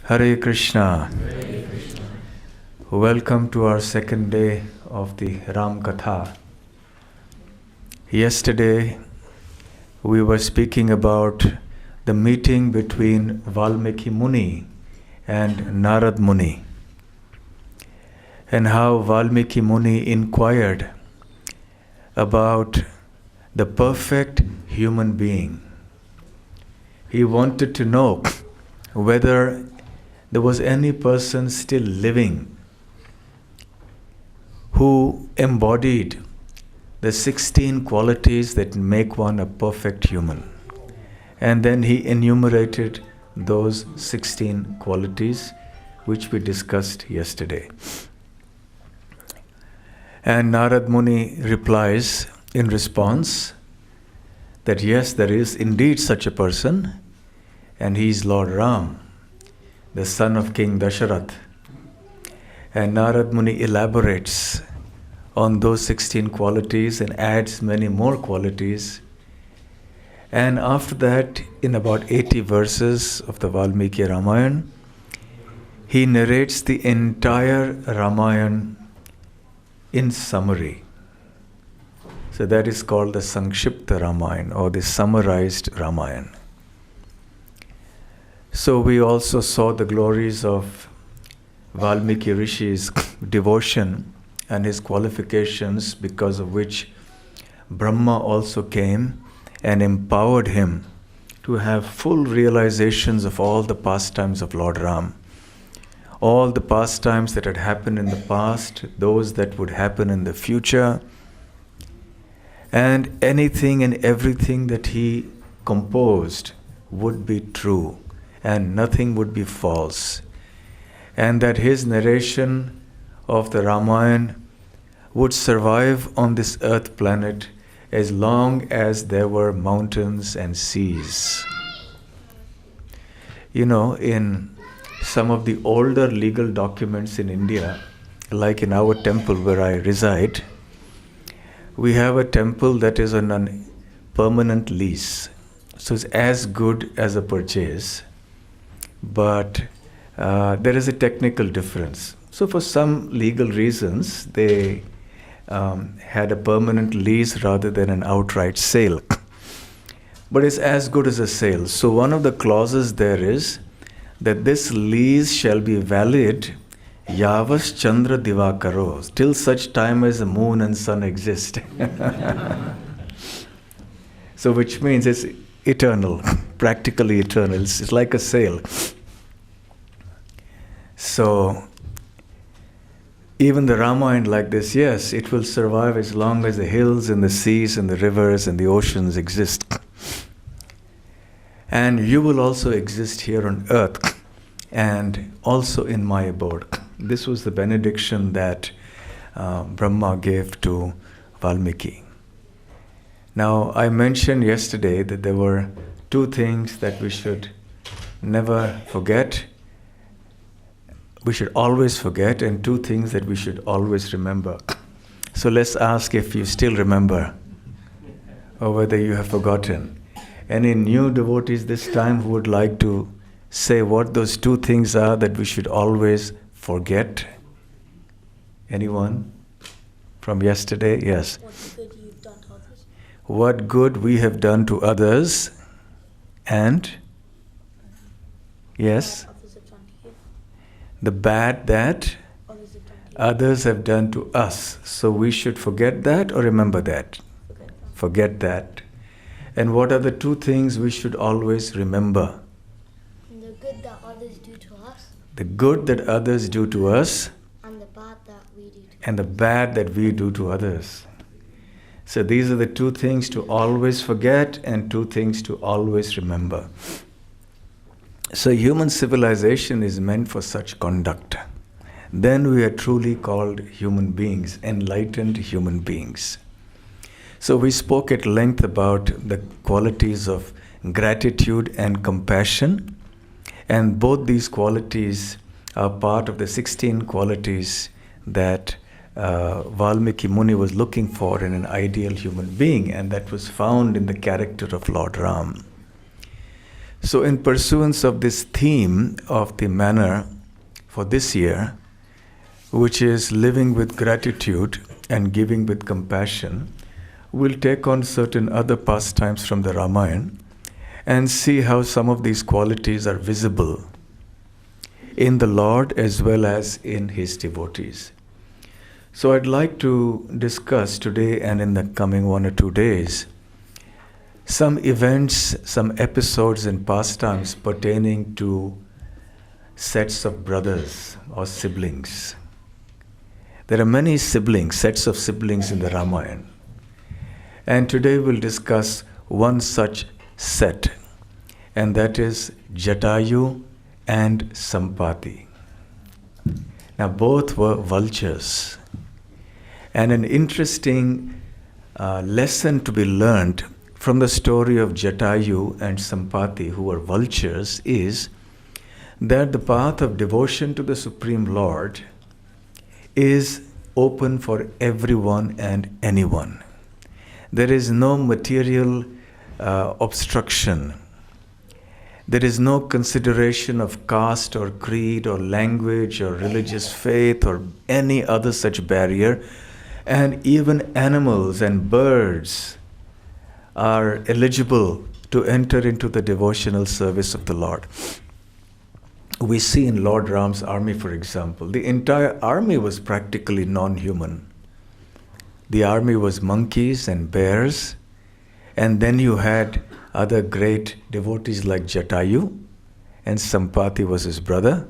Hare Krishna. Welcome to our second day of the Ram Katha. Yesterday we were speaking about the meeting between Valmiki Muni and Narad Muni, and how Valmiki Muni inquired about the perfect human being. He wanted to know whether there was any person still living who embodied the 16 qualities that make one a perfect human. And then he enumerated those 16 qualities which we discussed yesterday. And Narad Muni replies in response that yes, there is indeed such a person, and he is Lord Ram, the son of King Dasharath. And Narad Muni elaborates on those 16 qualities and adds many more qualities. And after that, in about 80 verses of the Valmiki Ramayana, he narrates the entire Ramayana in summary. So that is called the Sankshipta Ramayana, or the summarized Ramayana. So we also saw the glories of Valmiki Rishi's devotion and his qualifications, because of which Brahma also came and empowered him to have full realizations of all the pastimes of Lord Ram. All the pastimes that had happened in the past, those that would happen in the future, and anything and everything that he composed would be true, and nothing would be false. And that his narration of the Ramayana would survive on this earth planet as long as there were mountains and seas. You know, in some of the older legal documents in India, like in our temple where I reside, we have a temple that is on a permanent lease. So it's as good as a purchase. But there is a technical difference. So for some legal reasons, they had a permanent lease rather than an outright sale. But it's as good as a sale. So one of the clauses there is that this lease shall be valid Yavas Chandra Divakaro, till such time as the moon and sun exist. So which means it's eternal, practically eternal. It's like a sale. So even the Ramayana like this, yes, it will survive as long as the hills and the seas and the rivers and the oceans exist. And you will also exist here on earth and also in my abode. This was the benediction that Brahma gave to Valmiki. Now, I mentioned yesterday that there were two things that we should never forget. We should always forget, and two things that we should always remember. So let's ask if you still remember, or whether you have forgotten. Any new devotees this time who would like to say what those two things are that we should always forget? Anyone from yesterday? Yes. What good you've done to others. What good we have done to others, and yes, Others have done to you. the bad that Others have done to you. others have done to us. So we should forget that or remember that? Forget that. And what are the two things we should always remember? And the good that others do to us, The good that others do to us, and the bad that we do to and the bad that we do to others. So these are the two things to always forget and two things to always remember. So human civilization is meant for such conduct. Then we are truly called human beings, enlightened human beings. So we spoke at length about the qualities of gratitude and compassion, and both these qualities are part of the 16 qualities that Valmiki Muni was looking for in an ideal human being, and that was found in the character of Lord Ram. So in pursuance of this theme of the manor for this year, which is living with gratitude and giving with compassion, we'll take on certain other pastimes from the Ramayana and see how some of these qualities are visible in the Lord as well as in His devotees. So I'd like to discuss today and in the coming 1 or 2 days some events, some episodes and pastimes pertaining to sets of brothers or siblings. There are many siblings, sets of siblings in the Ramayana. And today we'll discuss one such set, and that is Jatayu and Sampati. Now both were vultures. And an interesting lesson to be learned from the story of Jatayu and Sampati, who were vultures, is that the path of devotion to the Supreme Lord is open for everyone and anyone. There is no material obstruction. There is no consideration of caste or creed or language or religious faith or any other such barrier. And even animals and birds are eligible to enter into the devotional service of the Lord. We see in Lord Ram's army, for example, the entire army was practically non-human. The army was monkeys and bears, and then you had other great devotees like Jatayu, and Sampati was his brother.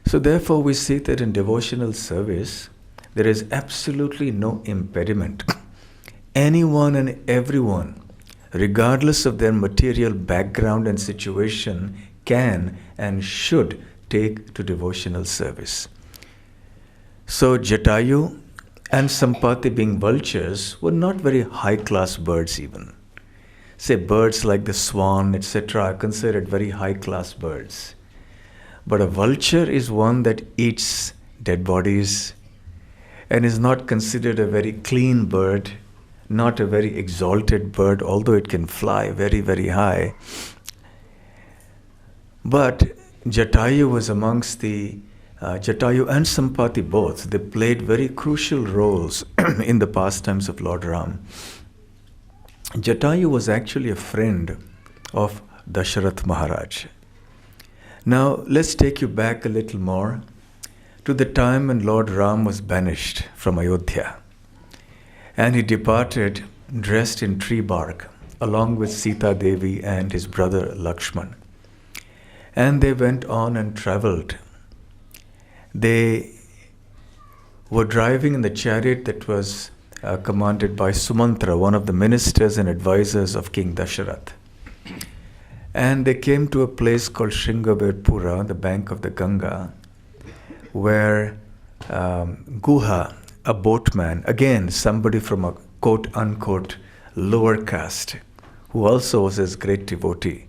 So therefore we see that in devotional service, there is absolutely no impediment. Anyone and everyone, regardless of their material background and situation, can and should take to devotional service. So Jatayu and Sampati, being vultures, were not very high-class birds even. Say birds like the swan, etc. are considered very high-class birds. But a vulture is one that eats dead bodies and is not considered a very clean bird, not a very exalted bird, although it can fly very, very high. But Jatayu was amongst the Jatayu and Sampati both. They played very crucial roles in the pastimes of Lord Ram. Jatayu was actually a friend of Dasharath Maharaj. Now let's take you back a little more to the time when Lord Ram was banished from Ayodhya. And he departed dressed in tree bark along with Sita Devi and his brother Lakshman. And they went on and traveled. They were driving in the chariot that was commanded by Sumantra, one of the ministers and advisors of King Dasharath. And they came to a place called Shringavedpura, on the bank of the Ganga, where Guha, a boatman, again somebody from a quote-unquote lower caste, who also was his great devotee.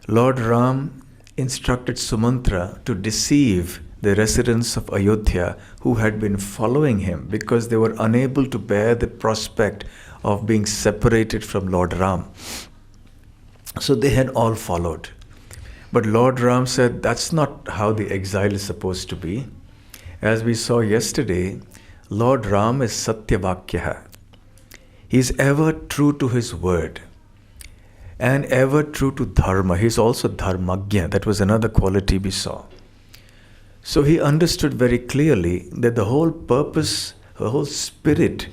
Lord Ram instructed Sumantra to deceive the residents of Ayodhya who had been following him because they were unable to bear the prospect of being separated from Lord Ram. So they had all followed. But Lord Ram said that's not how the exile is supposed to be. As we saw yesterday, Lord Ram is Satyavakya. He is ever true to his word and ever true to dharma. He is also dharmagya. That was another quality we saw. So he understood very clearly that the whole purpose, the whole spirit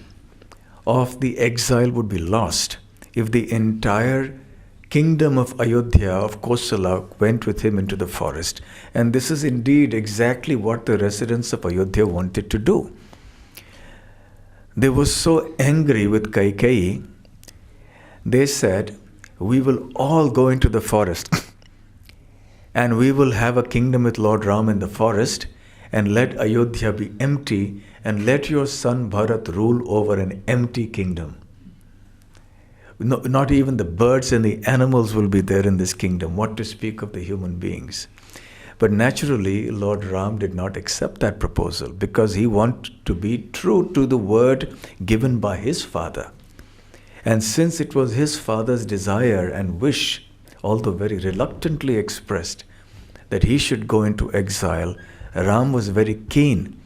of the exile would be lost if the entire kingdom of Ayodhya, of Kosala, went with him into the forest. And this is indeed exactly what the residents of Ayodhya wanted to do. They were so angry with Kaikeyi, they said, we will all go into the forest and we will have a kingdom with Lord Ram in the forest and let Ayodhya be empty and let your son Bharat rule over an empty kingdom. No, not even the birds and the animals will be there in this kingdom. What to speak of the human beings? But naturally, Lord Ram did not accept that proposal because he wanted to be true to the word given by his father. And since it was his father's desire and wish, although very reluctantly expressed, that he should go into exile, Ram was very keen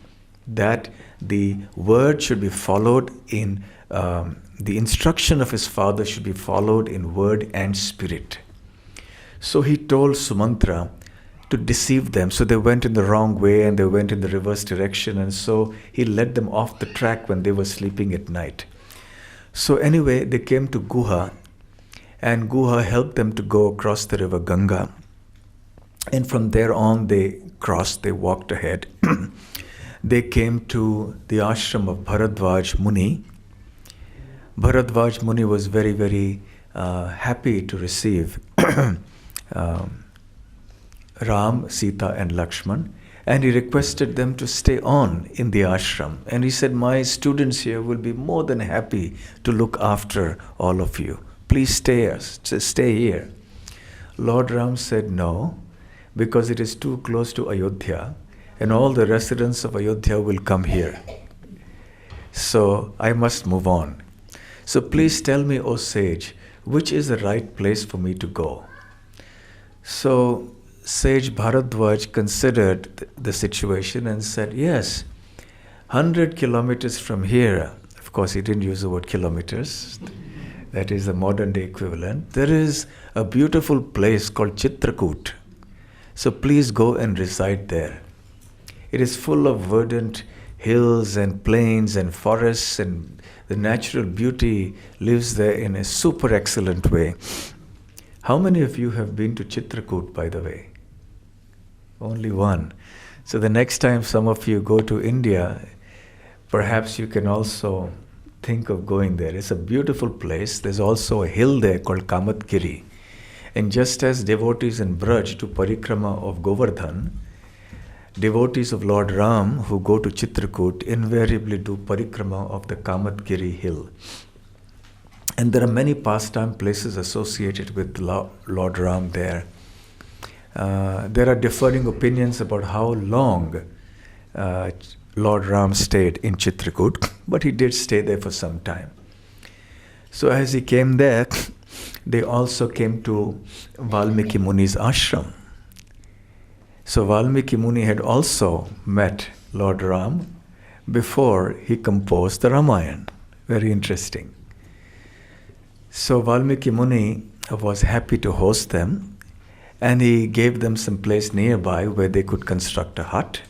that the word should be followed in, the instruction of his father should be followed in word and spirit. So he told Sumantra to deceive them. So they went in the wrong way and they went in the reverse direction, and so he led them off the track when they were sleeping at night. So anyway, they came to Guha, and Guha helped them to go across the river Ganga. And from there on they walked ahead. They came to the ashram of Bharadvaj Muni. Bharadvaj Muni was very, very happy to receive Ram, Sita and Lakshman, and he requested them to stay on in the ashram. And he said, my students here will be more than happy to look after all of you. Please stay here. Lord Ram said no, because it is too close to Ayodhya, and all the residents of Ayodhya will come here. So I must move on. So please tell me, O sage, which is the right place for me to go? So Sage Bharadwaj considered the situation and said, yes, 100 kilometers from here, of course he didn't use the word kilometers, that is the modern day equivalent, there is a beautiful place called Chitrakoot. So please go and reside there. It is full of verdant hills and plains and forests, and the natural beauty lives there in a super excellent way. How many of you have been to Chitrakoot, by the way? Only one. So the next time some of you go to India, perhaps you can also think of going there. It's a beautiful place. There's also a hill there called Kamatgiri. And just as devotees in Braj do parikrama of Govardhan, devotees of Lord Ram who go to Chitrakoot invariably do parikrama of the Kamatgiri hill. And there are many pastime places associated with Lord Ram there. There are differing opinions about how long Lord Ram stayed in Chitrakoot, but he did stay there for some time. So as he came there, they also came to Valmiki Muni's ashram. So Valmiki Muni had also met Lord Ram before he composed the Ramayana. Very interesting. So Valmiki Muni was happy to host them, and he gave them some place nearby where they could construct a hut.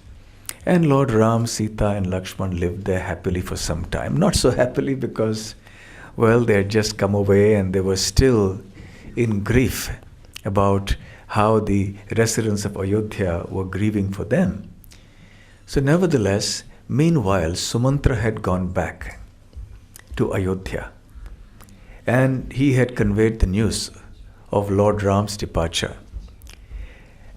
And Lord Ram, Sita and Lakshman lived there happily for some time. Not so happily because, well, they had just come away and they were still in grief about how the residents of Ayodhya were grieving for them. So nevertheless, meanwhile, Sumantra had gone back to Ayodhya, and he had conveyed the news of Lord Ram's departure.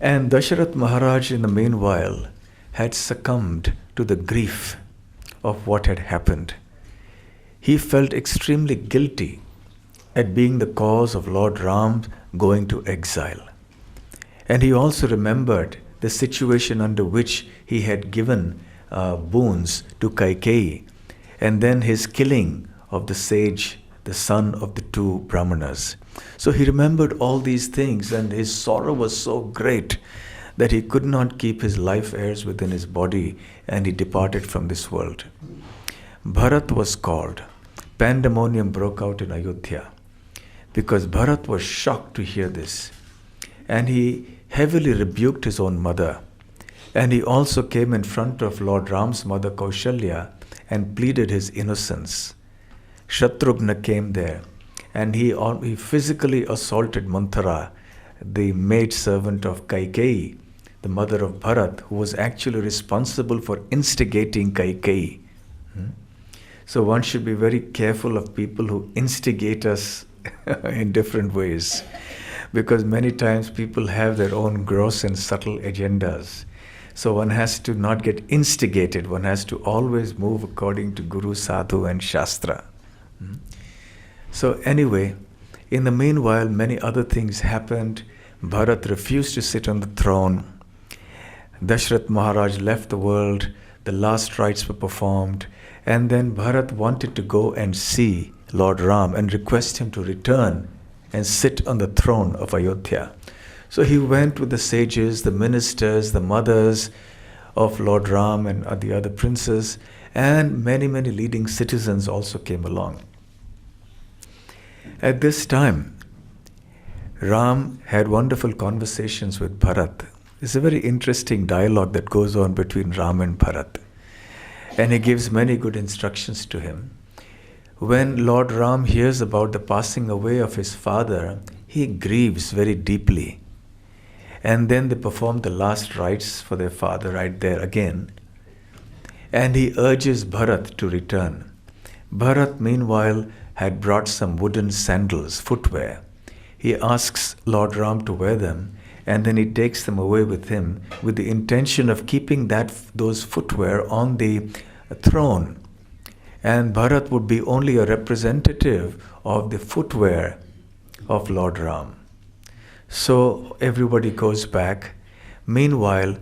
And Dasharath Maharaj in the meanwhile had succumbed to the grief of what had happened. He felt extremely guilty at being the cause of Lord Ram going to exile. And he also remembered the situation under which he had given boons to Kaikeyi, and then his killing of the sage, the son of the two Brahmanas. So he remembered all these things, and his sorrow was so great that he could not keep his life airs within his body, and he departed from this world. Bharat was called. Pandemonium broke out in Ayodhya because Bharat was shocked to hear this, and he heavily rebuked his own mother. And he also came in front of Lord Ram's mother Kaushalya and pleaded his innocence. Shatrughna came there, and he physically assaulted Manthara, the maidservant of Kaikeyi, the mother of Bharat, who was actually responsible for instigating Kaikeyi. So one should be very careful of people who instigate us in different ways, because many times people have their own gross and subtle agendas. So one has to not get instigated. One has to always move according to Guru, Sadhu and Shastra. So anyway, in the meanwhile, many other things happened. Bharat refused to sit on the throne. Dashrath Maharaj left the world. The last rites were performed. And then Bharat wanted to go and see Lord Ram and request him to return and sit on the throne of Ayodhya. So he went with the sages, the ministers, the mothers of Lord Ram and the other princes, and many, many leading citizens also came along. At this time, Ram had wonderful conversations with Bharat. It's a very interesting dialogue that goes on between Ram and Bharat. And he gives many good instructions to him. When Lord Ram hears about the passing away of his father, he grieves very deeply. And then they perform the last rites for their father right there again. And he urges Bharat to return. Bharat, meanwhile, had brought some wooden sandals, footwear. He asks Lord Ram to wear them, and then he takes them away with him with the intention of keeping those footwear on the throne. And Bharat would be only a representative of the footwear of Lord Ram. So everybody goes back. Meanwhile,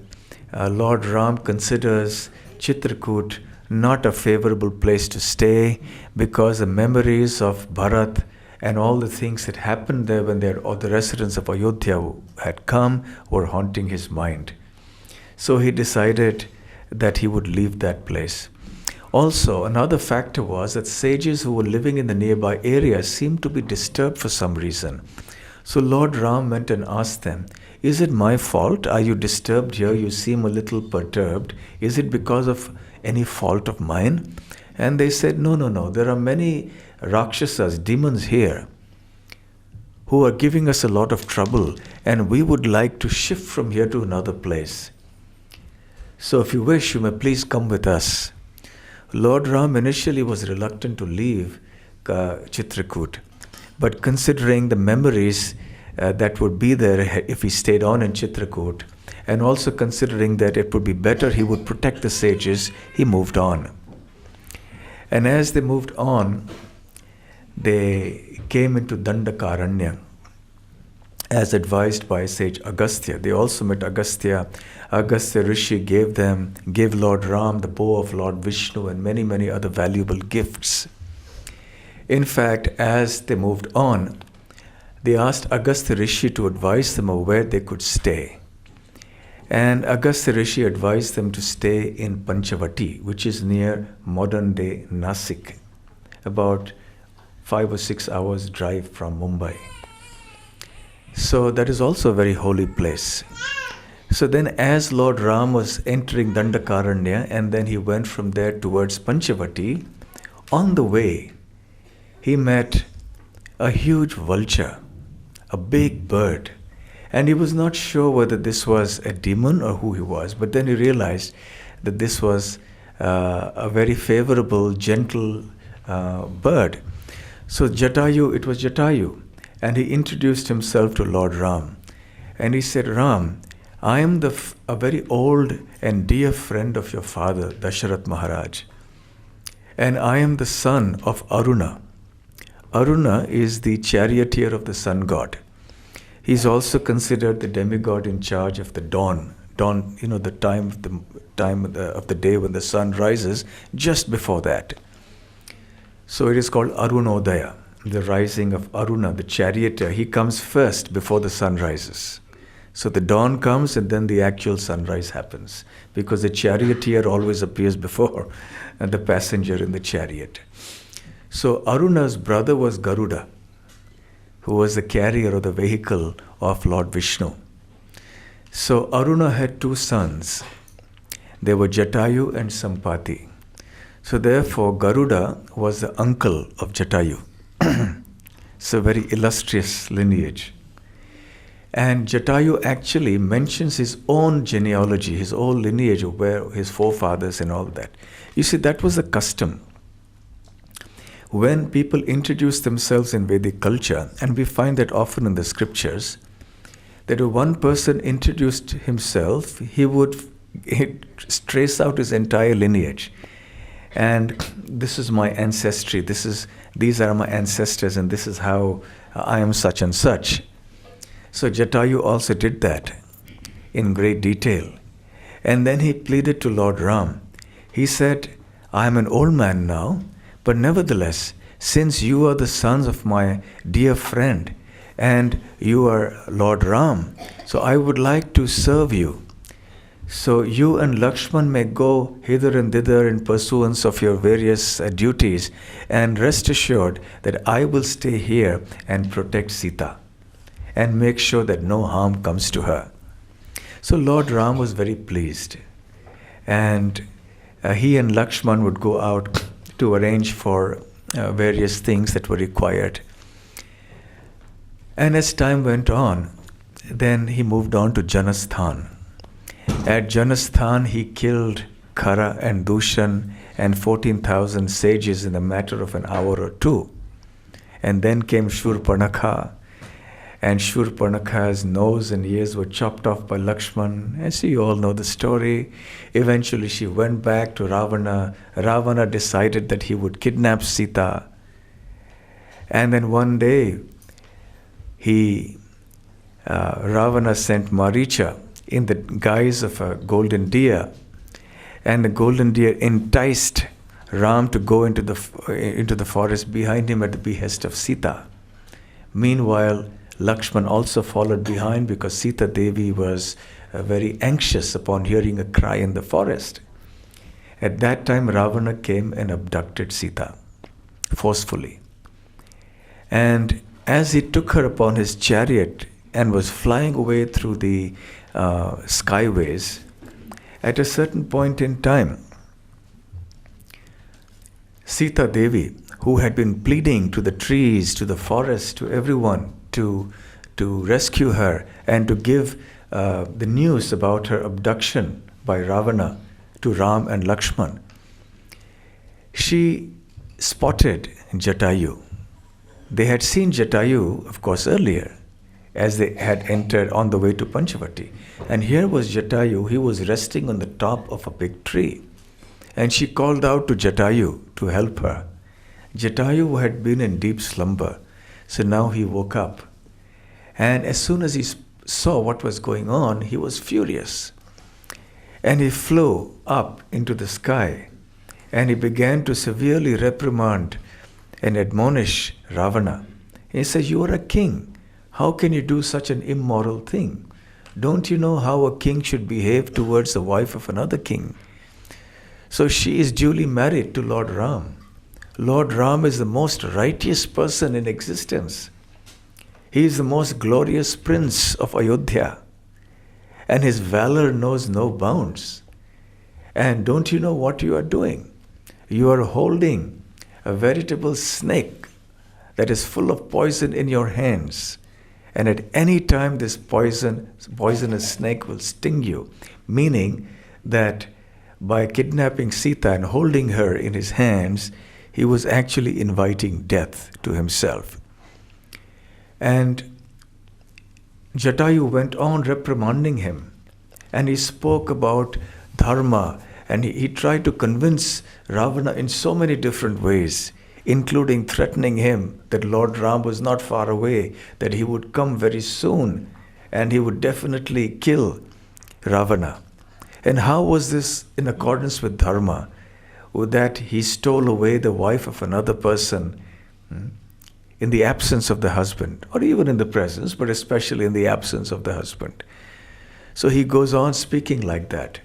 Lord Ram considers Chitrakoot not a favorable place to stay because the memories of Bharat and all the things that happened there when the residents of Ayodhya had come were haunting his mind. So he decided that he would leave that place. Also, another factor was that sages who were living in the nearby area seemed to be disturbed for some reason. So Lord Ram went and asked them, "Is it my fault? Are you disturbed here? You seem a little perturbed. Is it because of any fault of mine?" And they said, No. There are many Rakshasas, demons here, who are giving us a lot of trouble, and we would like to shift from here to another place. So if you wish, you may please come with us. Lord Ram initially was reluctant to leave Chitrakoot, but considering the memories that would be there if he stayed on in Chitrakoot, and also considering that it would be better he would protect the sages, he moved on. And as they moved on, they came into Dandakaranya as advised by sage Agastya. They also met Agastya. Agastya Rishi gave Lord Ram the bow of Lord Vishnu and many, many other valuable gifts. In fact, as they moved on, they asked Agastya Rishi to advise them of where they could stay. And Agastya Rishi advised them to stay in Panchavati, which is near modern-day Nasik, about 5 or 6 hours drive from Mumbai. So that is also a very holy place. So then as Lord Ram was entering Dandakaranya and then he went from there towards Panchavati, on the way he met a huge vulture, a big bird. And he was not sure whether this was a demon or who he was, but then he realized that this was a very favorable, gentle bird. So it was Jatayu, and he introduced himself to Lord Ram. And he said, "Ram, I am a very old and dear friend of your father, Dasharath Maharaj, and I am the son of Aruna. Aruna is the charioteer of the sun god. He is also considered the demigod in charge of the dawn. Dawn, the time of the day when the sun rises, just before that. So it is called Arunodaya, the rising of Aruna, the charioteer. He comes first before the sun rises. So the dawn comes and then the actual sunrise happens, because the charioteer always appears before the passenger in the chariot. So Aruna's brother was Garuda, who was the carrier or the vehicle of Lord Vishnu. So Aruna had 2 sons. They were Jatayu and Sampati. So therefore Garuda was the uncle of Jatayu. It's a very illustrious lineage. And Jatayu actually mentions his own genealogy, his own lineage of where his forefathers and all that. You see, that was the custom. When people introduce themselves in Vedic culture, and we find that often in the scriptures, that if one person introduced himself, he'd trace out his entire lineage. And this is my ancestry, these are my ancestors, and this is how I am such and such. So Jatayu also did that in great detail. And then he pleaded to Lord Ram. He said, "I am an old man now, but nevertheless, since you are the sons of my dear friend and you are Lord Ram, so I would like to serve you. So you and Lakshman may go hither and thither in pursuance of your various duties, and rest assured that I will stay here and protect Sita and make sure that no harm comes to her. So Lord Ram was very pleased, and he and Lakshman would go out to arrange for various things that were required. And as time went on, then he moved on to Janasthan. At Janasthan, he killed Khara and Dushan and 14,000 sages in a matter of an hour or two. And then came Shurpanakha, and Shurpanakha's nose and ears were chopped off by Lakshman. And so you all know the story. Eventually she went back to Ravana. Ravana decided that he would kidnap Sita. And then one day, Ravana sent Maricha in the guise of a golden deer, and the golden deer enticed Ram to go into the forest behind him at the behest of Sita. Meanwhile, Lakshman also followed behind because Sita Devi was very anxious upon hearing a cry in the forest. At that time, Ravana came and abducted Sita forcefully. And as he took her upon his chariot and was flying away through the skyways, at a certain point in time, Sita Devi, who had been pleading to the trees, to the forest, to everyone to rescue her and to give the news about her abduction by Ravana to Ram and Lakshman, she spotted Jatayu. They had seen Jatayu, of course, earlier, as they had entered on the way to Panchavati. And here was Jatayu. He was resting on the top of a big tree. And she called out to Jatayu to help her. Jatayu had been in deep slumber, so now he woke up. And as soon as he saw what was going on, he was furious. And he flew up into the sky, and he began to severely reprimand and admonish Ravana. He says, "You are a king. How can you do such an immoral thing? Don't you know how a king should behave towards the wife of another king?" So she is duly married to Lord Ram. Lord Ram is the most righteous person in existence. He is the most glorious prince of Ayodhya. And his valor knows no bounds. And don't you know what you are doing? You are holding a veritable snake that is full of poison in your hands. And at any time this poisonous snake will sting you. Meaning that by kidnapping Sita and holding her in his hands, he was actually inviting death to himself. And Jatayu went on reprimanding him. And he spoke about dharma. And he tried to convince Ravana in so many different ways, including threatening him that Lord Ram was not far away, that he would come very soon, and he would definitely kill Ravana. And how was this in accordance with dharma? That he stole away the wife of another person in the absence of the husband, or even in the presence, but especially in the absence of the husband. So he goes on speaking like that.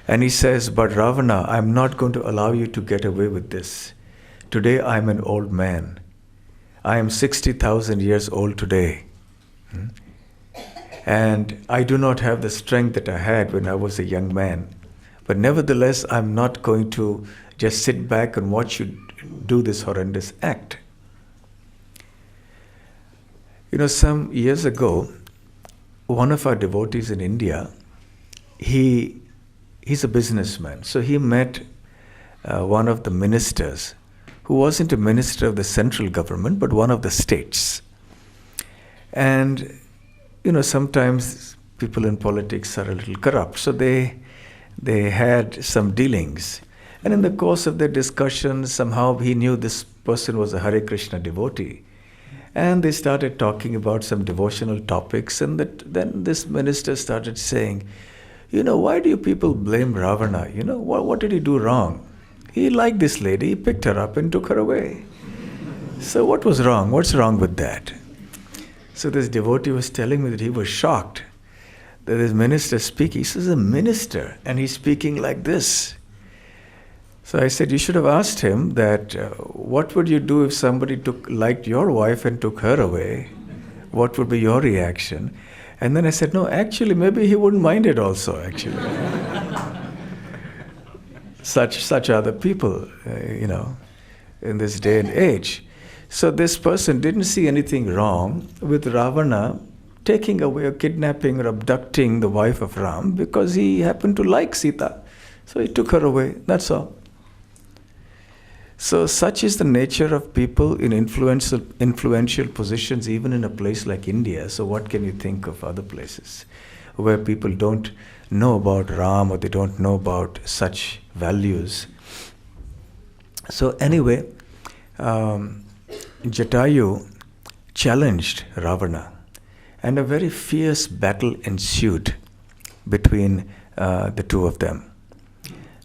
And he says, "But Ravana, I'm not going to allow you to get away with this. Today I'm an old man. I am 60,000 years old today. And I do not have the strength that I had when I was a young man. But nevertheless, I'm not going to just sit back and watch you do this horrendous act." You know, some years ago, one of our devotees in India, he's a businessman. So he met one of the ministers who wasn't a minister of the central government, but one of the states. And, you know, sometimes people in politics are a little corrupt. So they had some dealings. And in the course of their discussion, somehow he knew this person was a Hare Krishna devotee. And they started talking about some devotional topics. And then this minister started saying, "You know, why do you people blame Ravana? You know, what did he do wrong? He liked this lady, he picked her up and took her away. So what was wrong? What's wrong with that? So this devotee was telling me that he was shocked that this minister speaking. He says, a minister, and he's speaking like this. So I said, you should have asked him that, what would you do if somebody liked your wife and took her away? What would be your reaction? And then I said, no, actually, maybe he wouldn't mind it also, actually. Such are the people, in this day and age. So this person didn't see anything wrong with Ravana taking away or kidnapping or abducting the wife of Ram because he happened to like Sita. So he took her away, that's all. So such is the nature of people in influential positions, even in a place like India. So what can you think of other places where people don't know about Ram or they don't know about such values? So anyway, Jatayu challenged Ravana, and a very fierce battle ensued between the two of them.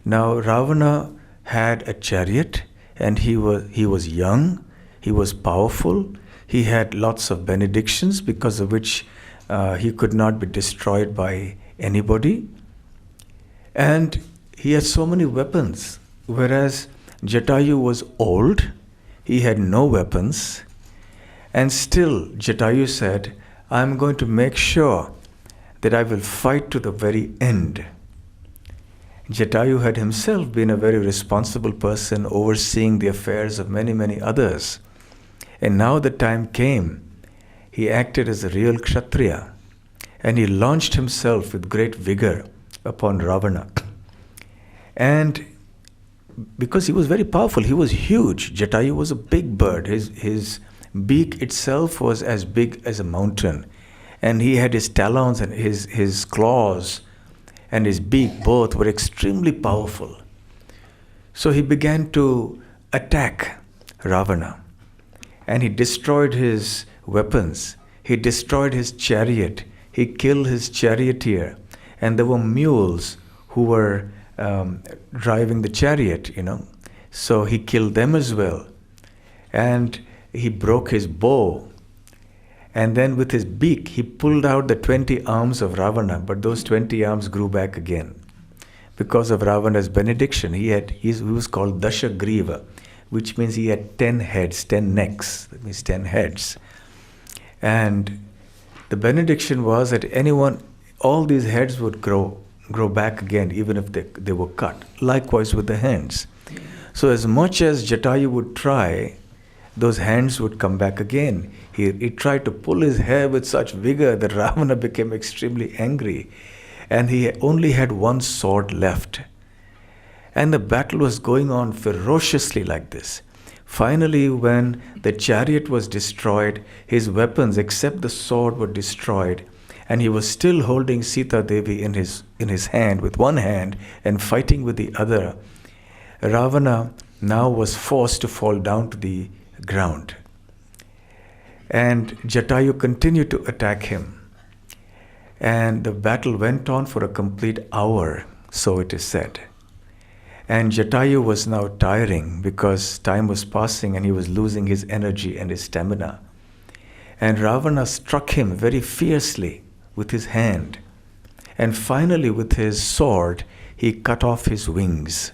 Now Ravana had a chariot, and he was young, he was powerful, he had lots of benedictions because of which he could not be destroyed by anybody, and he had so many weapons, whereas Jatayu was old, he had no weapons, and still Jatayu said, I'm going to make sure that I will fight to the very end. Jatayu had himself been a very responsible person, overseeing the affairs of many, many others. And now the time came, he acted as a real Kshatriya, and he launched himself with great vigor upon Ravana. And because he was very powerful, he was huge. Jatayu was a big bird. His beak itself was as big as a mountain. And he had his talons and his claws and his beak both were extremely powerful. So he began to attack Ravana. And he destroyed his weapons. He destroyed his chariot. He killed his charioteer. And there were mules who were driving the chariot, So he killed them as well. And he broke his bow. And then with his beak, he pulled out the 20 arms of Ravana, but those 20 arms grew back again. Because of Ravana's benediction, he was called Dashagriva, which means he had 10 heads, 10 necks, that means 10 heads. And the benediction was that all these heads would grow back again, even if they were cut. Likewise with the hands. So as much as Jatayu would try, those hands would come back again. He tried to pull his hair with such vigor that Ravana became extremely angry. And he only had one sword left. And the battle was going on ferociously like this. Finally, when the chariot was destroyed, his weapons except the sword were destroyed. And he was still holding Sita Devi in his hand, with one hand, and fighting with the other. Ravana now was forced to fall down to the ground. And Jatayu continued to attack him. And the battle went on for a complete hour, so it is said. And Jatayu was now tiring because time was passing and he was losing his energy and his stamina. And Ravana struck him very fiercely with his hand. And finally with his sword, he cut off his wings.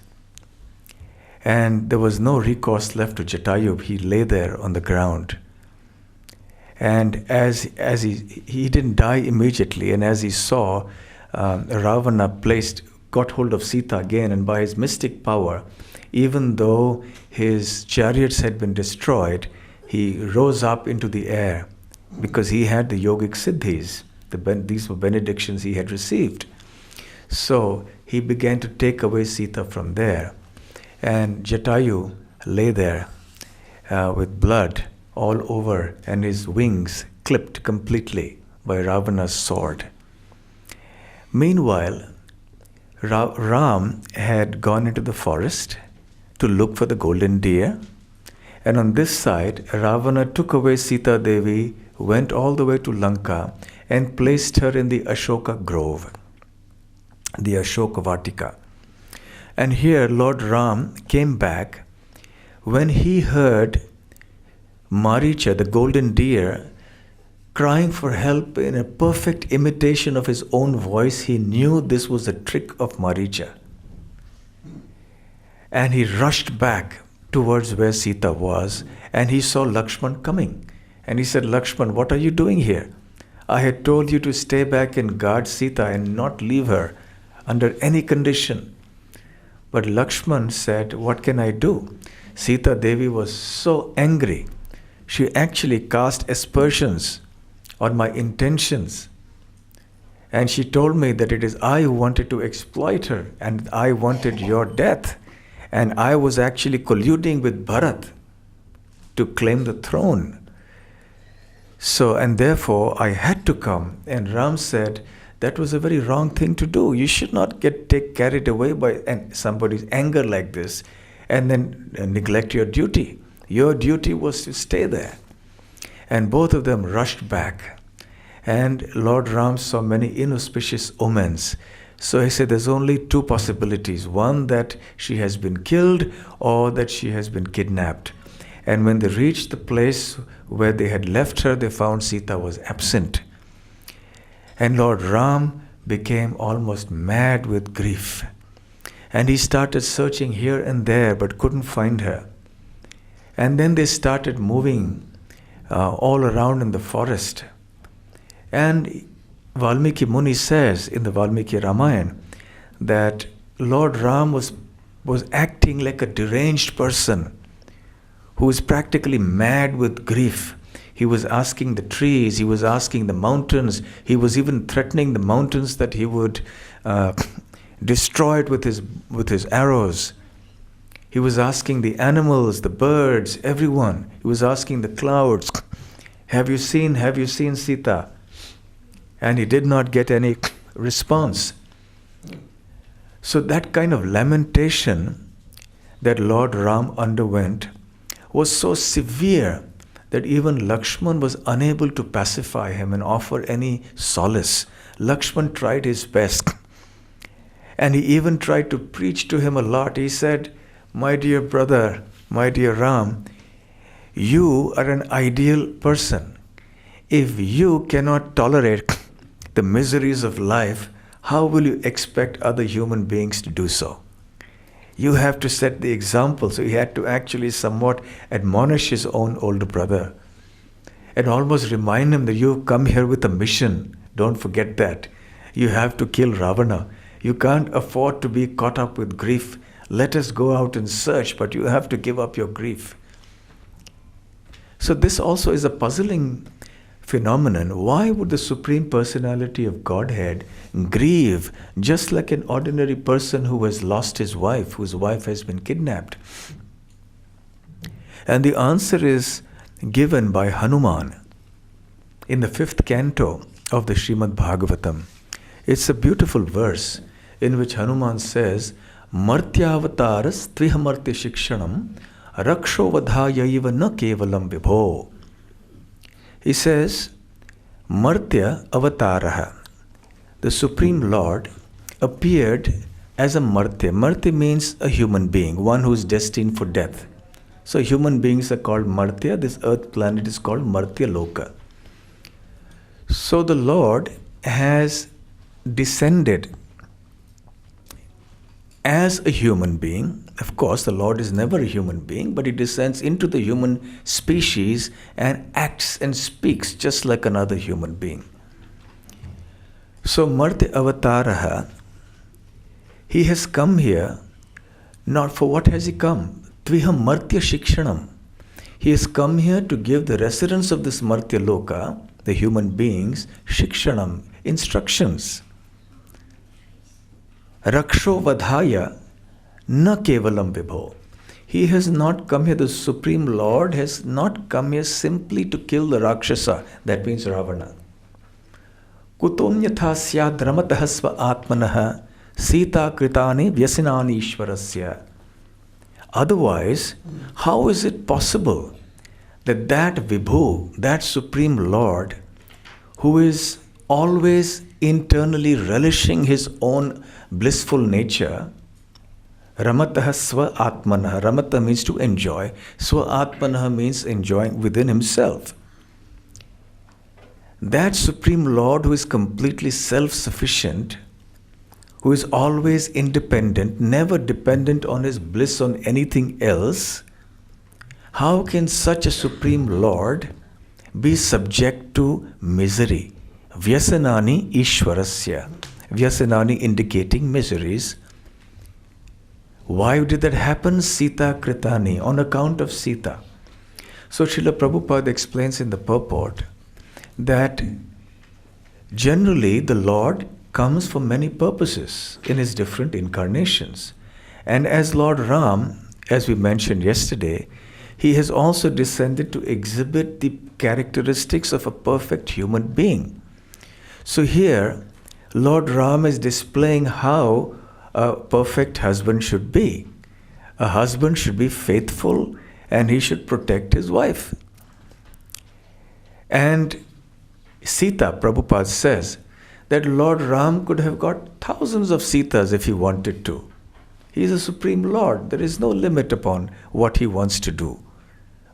And there was no recourse left to Jatayu. He lay there on the ground. And as he didn't die immediately, and as he saw, Ravana got hold of Sita again, and by his mystic power, even though his chariots had been destroyed, he rose up into the air because he had the yogic siddhis. These were benedictions he had received. So he began to take away Sita from there. And Jatayu lay there with blood all over and his wings clipped completely by Ravana's sword. Meanwhile, Ram had gone into the forest to look for the golden deer. And on this side, Ravana took away Sita Devi, went all the way to Lanka and placed her in the Ashoka grove, the Ashoka Vatika. And here Lord Ram came back when he heard Maricha, the golden deer, crying for help in a perfect imitation of his own voice. He knew this was a trick of Maricha. And he rushed back towards where Sita was, and he saw Lakshman coming. And he said, Lakshman, what are you doing here? I had told you to stay back and guard Sita and not leave her under any condition. But Lakshman said, what can I do? Sita Devi was so angry. She actually cast aspersions on my intentions. And she told me that it is I who wanted to exploit her and I wanted your death. And I was actually colluding with Bharat to claim the throne. So, and therefore I had to come. And Ram said, that was a very wrong thing to do. You should not take carried away by somebody's anger like this and then neglect your duty. Your duty was to stay there. And both of them rushed back. And Lord Ram saw many inauspicious omens. So he said there's only two possibilities. One, that she has been killed, or that she has been kidnapped. And when they reached the place where they had left her, they found Sita was absent. And Lord Ram became almost mad with grief. And he started searching here and there, but couldn't find her. And then they started moving all around in the forest. And Valmiki Muni says in the Valmiki Ramayana that Lord Ram was acting like a deranged person who is practically mad with grief. He was asking the trees, he was asking the mountains, he was even threatening the mountains that he would destroy it with his arrows. He was asking the animals, the birds, everyone. He was asking the clouds, have you seen Sita? And he did not get any response. So that kind of lamentation that Lord Ram underwent was so severe that even Lakshman was unable to pacify him and offer any solace. Lakshman tried his best. And he even tried to preach to him a lot. He said, my dear brother, my dear Ram, you are an ideal person. If you cannot tolerate the miseries of life, how will you expect other human beings to do so? You have to set the example. So he had to actually somewhat admonish his own older brother and almost remind him that you've come here with a mission. Don't forget that. You have to kill Ravana. You can't afford to be caught up with grief. Let us go out and search, but you have to give up your grief. So this also is a puzzling phenomenon. Why would the Supreme Personality of Godhead grieve just like an ordinary person who has lost his wife, whose wife has been kidnapped? And the answer is given by Hanuman in the 5th canto of the Srimad Bhagavatam. It's a beautiful verse in which Hanuman says, Martyavataras tvihamartya shikshanam raksho vadhayaiva na kevalam vibho. He says, Martya avataraha. The Supreme Lord appeared as a Martya. Martya means a human being, one who is destined for death. So human beings are called Martya. This earth planet is called Martya Loka. So the Lord has descended as a human being. Of course, the Lord is never a human being, but he descends into the human species and acts and speaks just like another human being. So Martya Avataraha, he has come here, not for what has he come? Tviham Martya Shikshanam. He has come here to give the residents of this Martya Loka, the human beings, Shikshanam, instructions. Raksho Vadhaya na kevalam vibho. He has not come here, the Supreme Lord has not come here simply to kill the Rakshasa, that means Ravana. Kutomyatha syad ramatah sva atmanaha sita kritani vyasinani ishvarasya. Otherwise, how is it possible that Vibhu, that Supreme Lord, who is always internally relishing his own blissful nature, Ramataha swa atmanah. Ramata means to enjoy. Swa atmanah means enjoying within himself. That Supreme Lord who is completely self-sufficient, who is always independent, never dependent on his bliss on anything else, how can such a Supreme Lord be subject to misery? Vyasanani Ishwarasya. Vyasanani indicating miseries. Why did that happen? Sita Kritani, on account of Sita. So Srila Prabhupada explains in the purport that generally the Lord comes for many purposes in his different incarnations. And as Lord Ram, as we mentioned yesterday, he has also descended to exhibit the characteristics of a perfect human being. So here, Lord Ram is displaying how a perfect husband should be. A husband should be faithful and he should protect his wife. And Sita, Prabhupada says, that Lord Ram could have got thousands of Sitas if he wanted to. He is a Supreme Lord. There is no limit upon what he wants to do.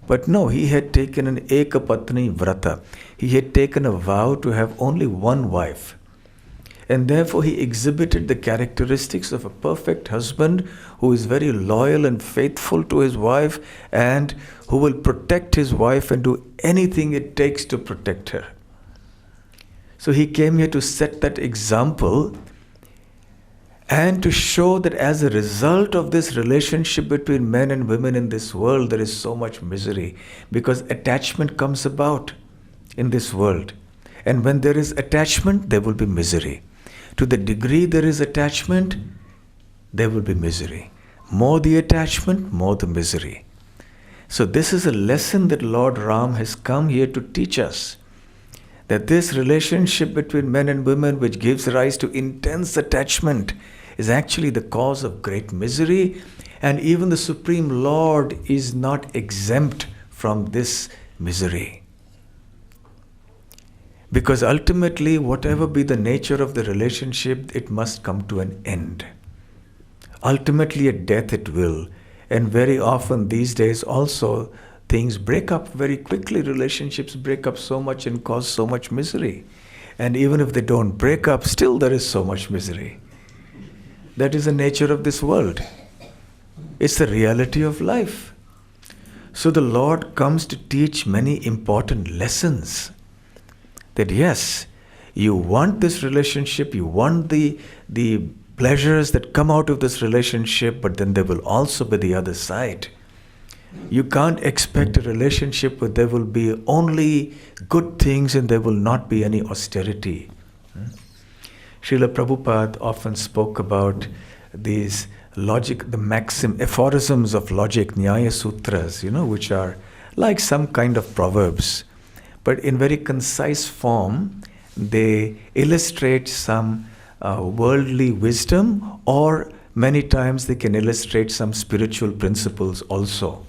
But no, he had taken an Ekapatni Vrata. He had taken a vow to have only one wife. And therefore he exhibited the characteristics of a perfect husband who is very loyal and faithful to his wife and who will protect his wife and do anything it takes to protect her. So he came here to set that example and to show that as a result of this relationship between men and women in this world, there is so much misery because attachment comes about in this world. And when there is attachment, there will be misery. To the degree there is attachment, there will be misery. More the attachment, more the misery. So this is a lesson that Lord Ram has come here to teach us. That this relationship between men and women, which gives rise to intense attachment, is actually the cause of great misery. And even the Supreme Lord is not exempt from this misery. Because ultimately, whatever be the nature of the relationship, it must come to an end. Ultimately, at death it will. And very often these days also, things break up very quickly. Relationships break up so much and cause so much misery. And even if they don't break up, still there is so much misery. That is the nature of this world. It's the reality of life. So the Lord comes to teach many important lessons. That yes, you want this relationship, you want the pleasures that come out of this relationship, but then there will also be the other side. You can't expect a relationship where there will be only good things and there will not be any austerity. Srila Prabhupada often spoke about these logic, the aphorisms of logic, Nyaya Sutras, which are like some kind of proverbs. But in very concise form, they illustrate some worldly wisdom, or many times they can illustrate some spiritual principles also.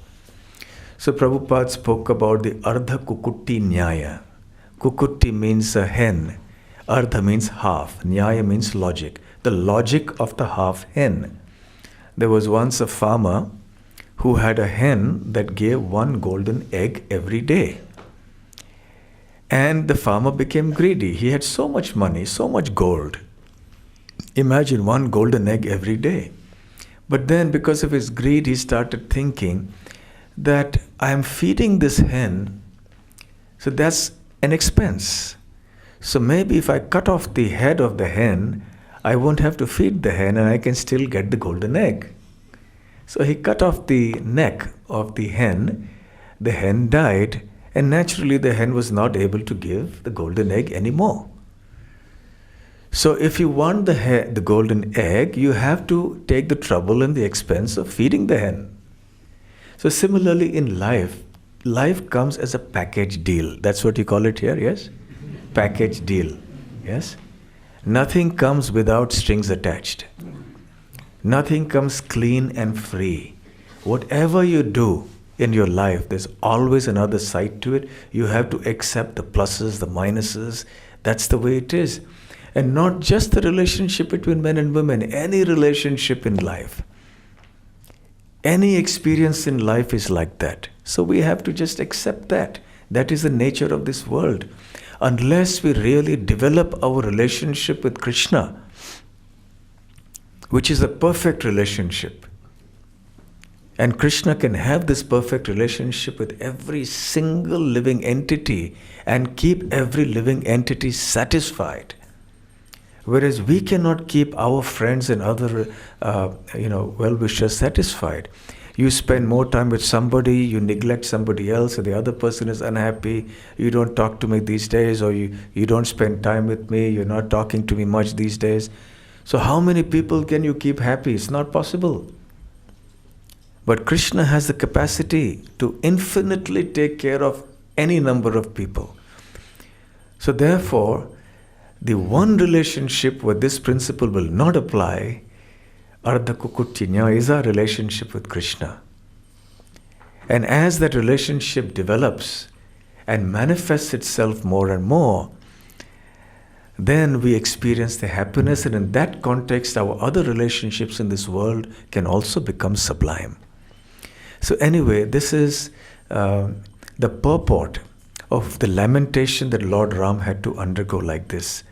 So Prabhupada spoke about the Ardha Kukutti Nyaya. Kukutti means a hen. Ardha means half. Nyaya means logic. The logic of the half hen. There was once a farmer who had a hen that gave one golden egg every day. And the farmer became greedy. He had so much money, so much gold. Imagine one golden egg every day. But then because of his greed, he started thinking that I am feeding this hen, so that's an expense. So maybe if I cut off the head of the hen, I won't have to feed the hen and I can still get the golden egg. So he cut off the neck of the hen died, and naturally the hen was not able to give the golden egg anymore. So if you want the golden egg, you have to take the trouble and the expense of feeding the hen. So similarly in life comes as a package deal. That's what you call it here, yes? Package deal, yes? Nothing comes without strings attached. Nothing comes clean and free. Whatever you do in your life, there's always another side to it. You have to accept the pluses, the minuses. That's the way it is. And not just the relationship between men and women, any relationship in life. Any experience in life is like that. So we have to just accept that. That is the nature of this world. Unless we really develop our relationship with Krishna, which is a perfect relationship. And Krishna can have this perfect relationship with every single living entity and keep every living entity satisfied. Whereas we cannot keep our friends and other well-wishers satisfied. You spend more time with somebody, you neglect somebody else, and the other person is unhappy. You don't talk to me these days, or you don't spend time with me, you're not talking to me much these days. So how many people can you keep happy? It's not possible. But Krishna has the capacity to infinitely take care of any number of people. So therefore, the one relationship where this principle will not apply, Ardha Kukutinya, is our relationship with Krishna. And as that relationship develops and manifests itself more and more, then we experience the happiness, and in that context, our other relationships in this world can also become sublime. So anyway, this is the purport of the lamentation that Lord Ram had to undergo like this.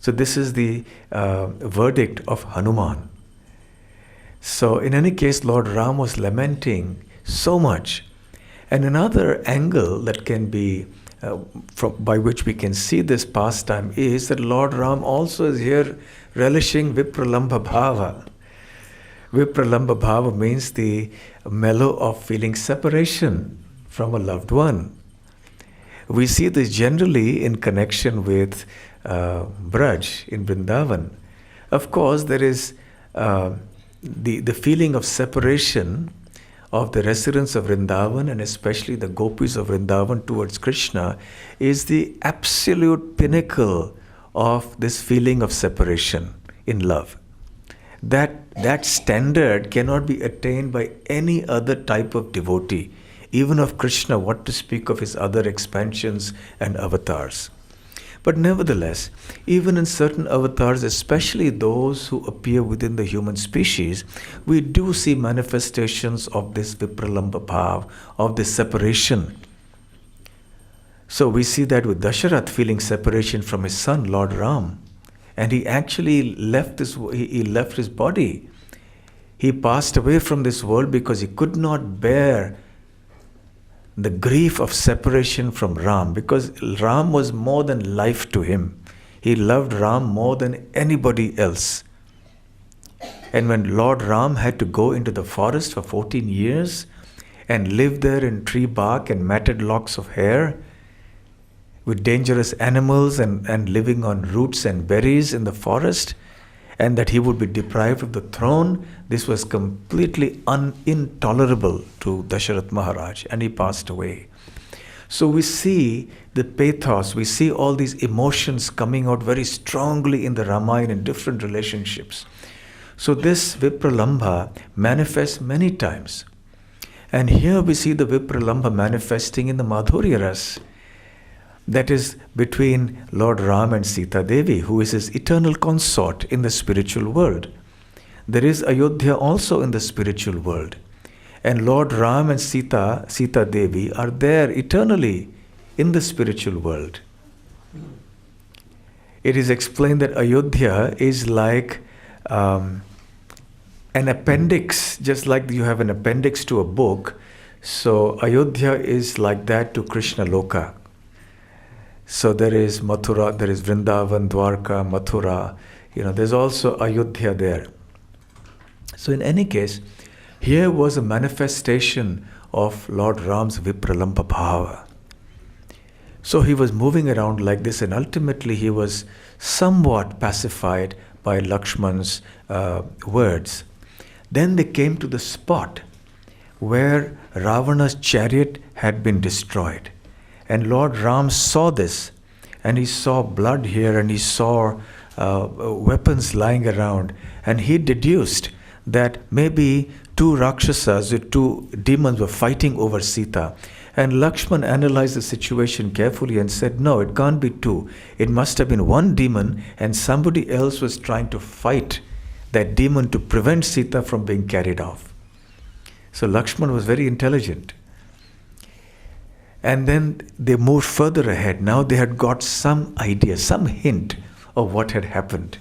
So this is the verdict of Hanuman. So in any case, Lord Ram was lamenting so much. And another angle that can be, by which we can see this pastime, is that Lord Ram also is here relishing Vipralambha Bhava. Vipralambha Bhava means the mellow of feeling separation from a loved one. We see this generally in connection with Braj in Vrindavan. Of course, there is the feeling of separation of the residents of Vrindavan, and especially the gopis of Vrindavan towards Krishna, is the absolute pinnacle of this feeling of separation in love. That standard cannot be attained by any other type of devotee, even of Krishna, what to speak of his other expansions and avatars. But nevertheless, even in certain avatars, especially those who appear within the human species, we do see manifestations of this Vipralambha Bhav, of this separation. So we see that with Dasharath feeling separation from his son, Lord Ram. And he actually left his body. He passed away from this world because he could not bear the grief of separation from Ram, because Ram was more than life to him. He loved Ram more than anybody else. And when Lord Ram had to go into the forest for 14 years and live there in tree bark and matted locks of hair, with dangerous animals and living on roots and berries in the forest, and that he would be deprived of the throne, this was completely intolerable to Dasharath Maharaj, and he passed away. So we see the pathos, we see all these emotions coming out very strongly in the Ramayana in different relationships. So this Vipralambha manifests many times. And here we see the Vipralambha manifesting in the Madhurya Ras, that is between Lord Ram and Sita Devi, who is his eternal consort in the spiritual world. There is Ayodhya also in the spiritual world. And Lord Ram and Sita Devi are there eternally in the spiritual world. It is explained that Ayodhya is like an appendix, just like you have an appendix to a book. So Ayodhya is like that to Krishna Loka. So there is Mathura, there is Vrindavan, Dwarka, Mathura. There's also Ayodhya there. So in any case, here was a manifestation of Lord Ram's Vipralambha Bhava. So he was moving around like this, and ultimately he was somewhat pacified by Lakshman's words. Then they came to the spot where Ravana's chariot had been destroyed. And Lord Ram saw this, and he saw blood here, and he saw weapons lying around, and he deduced that maybe two Rakshasas, two demons, were fighting over Sita. And Lakshman analyzed the situation carefully and said, no, it can't be two. It must have been one demon, and somebody else was trying to fight that demon to prevent Sita from being carried off. So Lakshman was very intelligent. And then they moved further ahead. Now they had got some idea, some hint of what had happened.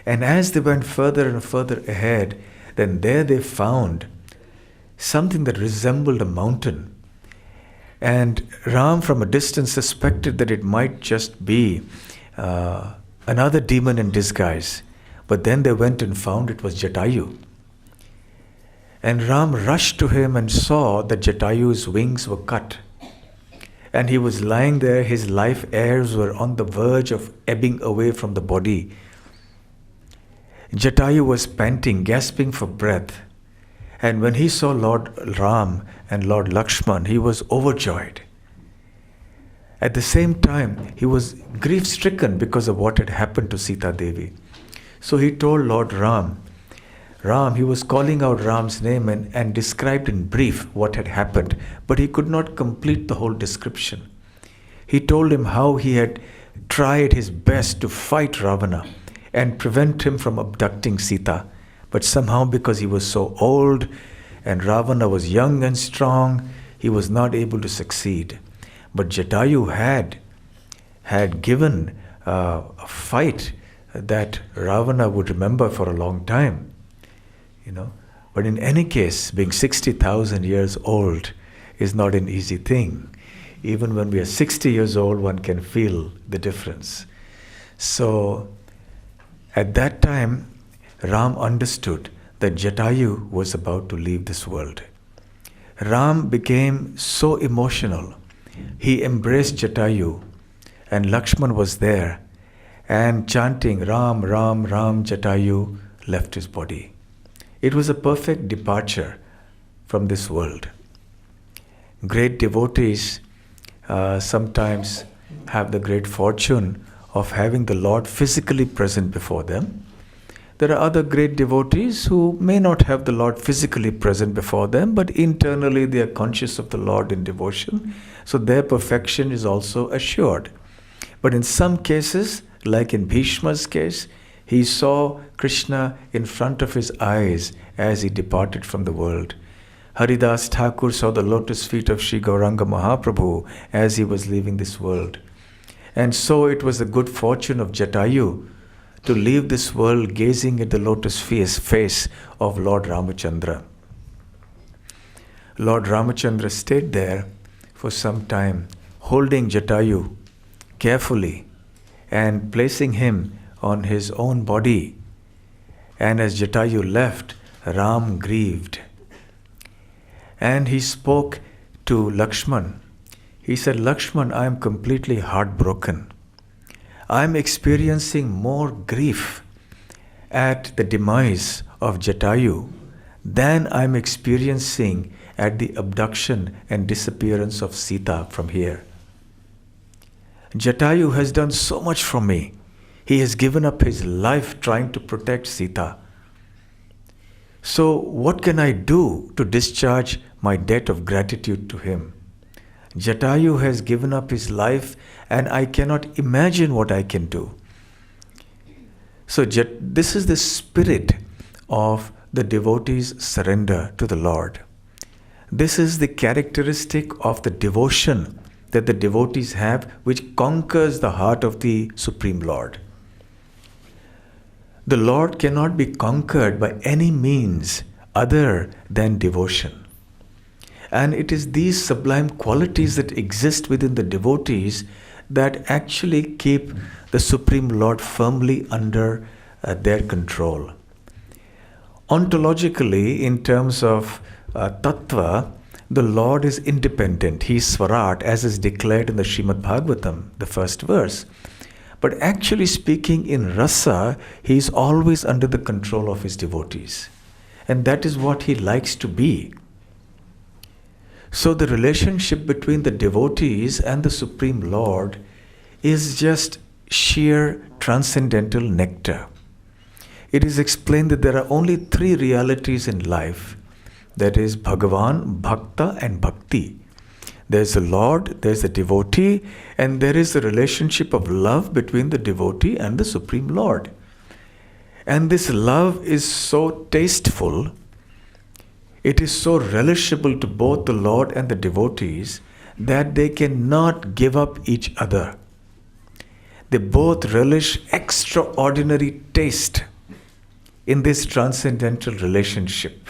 And as they went further and further ahead, then there they found something that resembled a mountain. And Ram from a distance suspected that it might just be another demon in disguise. But then they went and found it was Jatayu. And Ram rushed to him and saw that Jatayu's wings were cut. And he was lying there, his life airs were on the verge of ebbing away from the body. Jatayu was panting, gasping for breath. And when he saw Lord Ram and Lord Lakshman, he was overjoyed. At the same time, he was grief-stricken because of what had happened to Sita Devi. So he told Lord Ram, he was calling out Ram's name and described in brief what had happened, but he could not complete the whole description. He told him how he had tried his best to fight Ravana and prevent him from abducting Sita, but somehow because he was so old and Ravana was young and strong, he was not able to succeed. But Jatayu had given a fight that Ravana would remember for a long time. But in any case, being 60,000 years old is not an easy thing. Even when we are 60 years old, one can feel the difference. So, at that time, Ram understood that Jatayu was about to leave this world. Ram became so emotional. He embraced Jatayu, and Lakshman was there, and chanting Ram, Ram, Ram, Jatayu left his body. It was a perfect departure from this world. Great devotees sometimes have the great fortune of having the Lord physically present before them. There are other great devotees who may not have the Lord physically present before them, but internally they are conscious of the Lord in devotion, so their perfection is also assured. But in some cases, like in Bhishma's case, he saw Krishna in front of his eyes as he departed from the world. Haridas Thakur saw the lotus feet of Sri Gauranga Mahaprabhu as he was leaving this world. And so it was the good fortune of Jatayu to leave this world gazing at the lotus face of Lord Ramachandra. Lord Ramachandra stayed there for some time, holding Jatayu carefully and placing him on his own body. And as Jatayu left, Ram grieved. And he spoke to Lakshman. He said, Lakshman, I am completely heartbroken. I am experiencing more grief at the demise of Jatayu than I am experiencing at the abduction and disappearance of Sita from here. Jatayu has done so much for me. He has given up his life trying to protect Sita. So what can I do to discharge my debt of gratitude to him? Jatayu has given up his life and I cannot imagine what I can do. So this is the spirit of the devotee's surrender to the Lord. This is the characteristic of the devotion that the devotees have, which conquers the heart of the Supreme Lord. The Lord cannot be conquered by any means other than devotion. And it is these sublime qualities that exist within the devotees that actually keep the Supreme Lord firmly under their control. Ontologically, in terms of tattva, the Lord is independent. He is Swarat, as is declared in the Srimad Bhagavatam, the first verse. But actually speaking, in rasa, he is always under the control of his devotees. And that is what he likes to be. So the relationship between the devotees and the Supreme Lord is just sheer transcendental nectar. It is explained that there are only three realities in life. That is Bhagavan, Bhakta and Bhakti. There is the Lord, there is the devotee, and there is the relationship of love between the devotee and the Supreme Lord. And this love is so tasteful, It is so relishable to both the Lord and the devotees that they cannot give up each other. They both relish extraordinary taste in this transcendental relationship.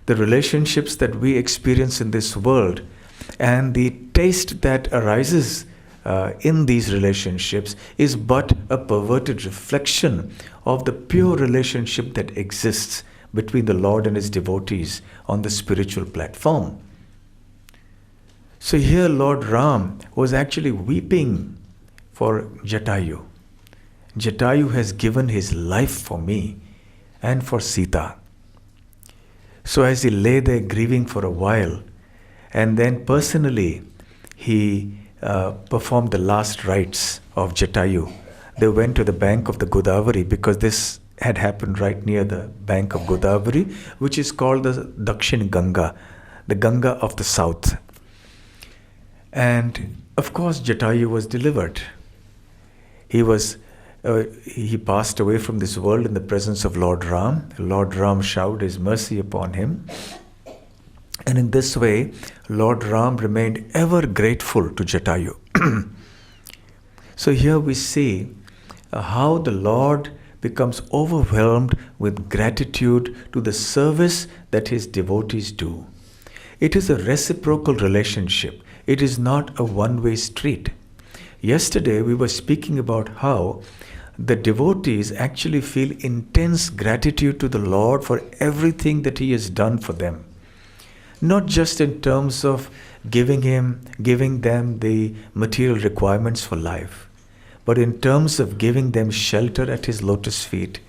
The relationships that we experience in this world and the taste that arises in these relationships is but a perverted reflection of the pure relationship that exists between the Lord and His devotees on the spiritual platform. So here Lord Ram was actually weeping for Jatayu. Jatayu has given his life for me and for Sita. So as he lay there grieving for a while, and then personally he performed the last rites of Jatayu. They went to the bank of the Godavari because this had happened right near the bank of Godavari, which is called the Dakshin Ganga, the Ganga of the south. And of course Jatayu was delivered. He passed away from this world in the presence of Lord Ram. Lord Ram showered his mercy upon him. And in this way, Lord Ram remained ever grateful to Jatayu. So here we see how the Lord becomes overwhelmed with gratitude to the service that His devotees do. It is a reciprocal relationship. It is not a one-way street. Yesterday we were speaking about how the devotees actually feel intense gratitude to the Lord for everything that He has done for them. Not just in terms of giving them the material requirements for life, but in terms of giving them shelter at His lotus feet,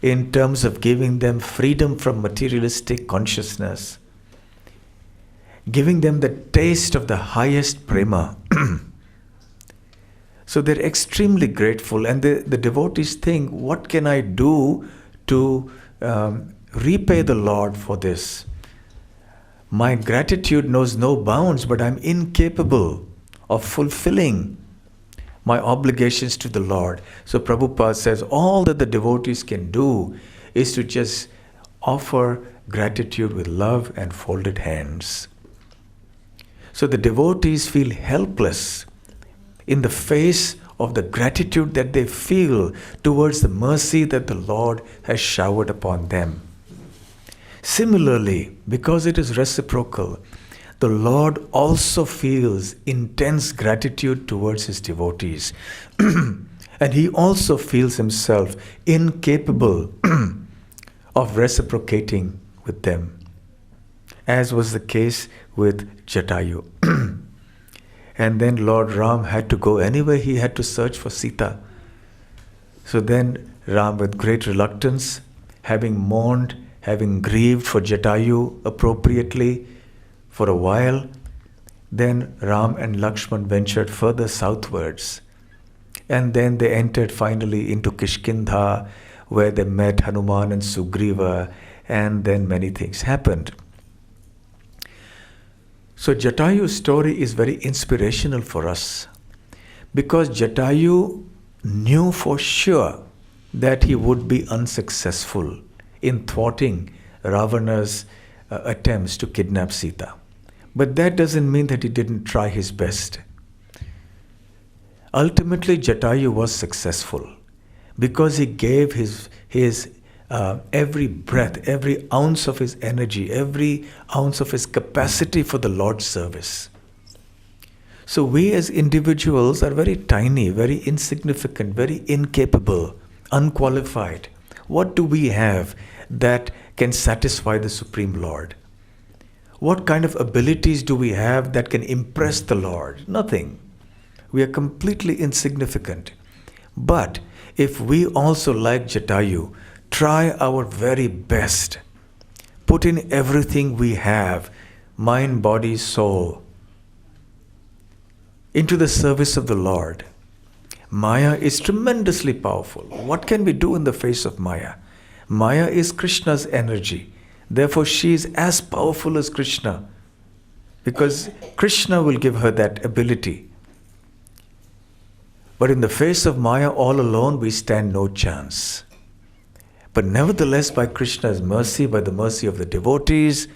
in terms of giving them freedom from materialistic consciousness, giving them the taste of the highest prema. So they're extremely grateful, and the devotees think, what can I do to repay the Lord for this? My gratitude knows no bounds, but I'm incapable of fulfilling my obligations to the Lord. So Prabhupada says all that the devotees can do is to just offer gratitude with love and folded hands. So the devotees feel helpless in the face of the gratitude that they feel towards the mercy that the Lord has showered upon them. Similarly, because it is reciprocal, the Lord also feels intense gratitude towards His devotees. And He also feels Himself incapable of reciprocating with them, as was the case with Jatayu. And then Lord Ram had to go anyway. He had to search for Sita. So then Ram, with great reluctance, having mourned, having grieved for Jatayu appropriately for a while, then Ram and Lakshman ventured further southwards. And then they entered finally into Kishkindha, where they met Hanuman and Sugriva, and then many things happened. So Jatayu's story is very inspirational for us, because Jatayu knew for sure that he would be unsuccessful in thwarting Ravana's attempts to kidnap Sita. But that doesn't mean that he didn't try his best. Ultimately, Jatayu was successful because he gave his every breath, every ounce of his energy, every ounce of his capacity for the Lord's service. So we as individuals are very tiny, very insignificant, very incapable, unqualified. What do we have that can satisfy the Supreme Lord? What kind of abilities do we have that can impress the Lord? Nothing. We are completely insignificant. But if we also, like Jatayu, try our very best, put in everything we have, mind, body, soul, into the service of the Lord. Maya is tremendously powerful. What can we do in the face of Maya? Maya is Krishna's energy. Therefore, she is as powerful as Krishna, because Krishna will give her that ability. But in the face of Maya all alone, we stand no chance. But nevertheless, by Krishna's mercy, by the mercy of the devotees,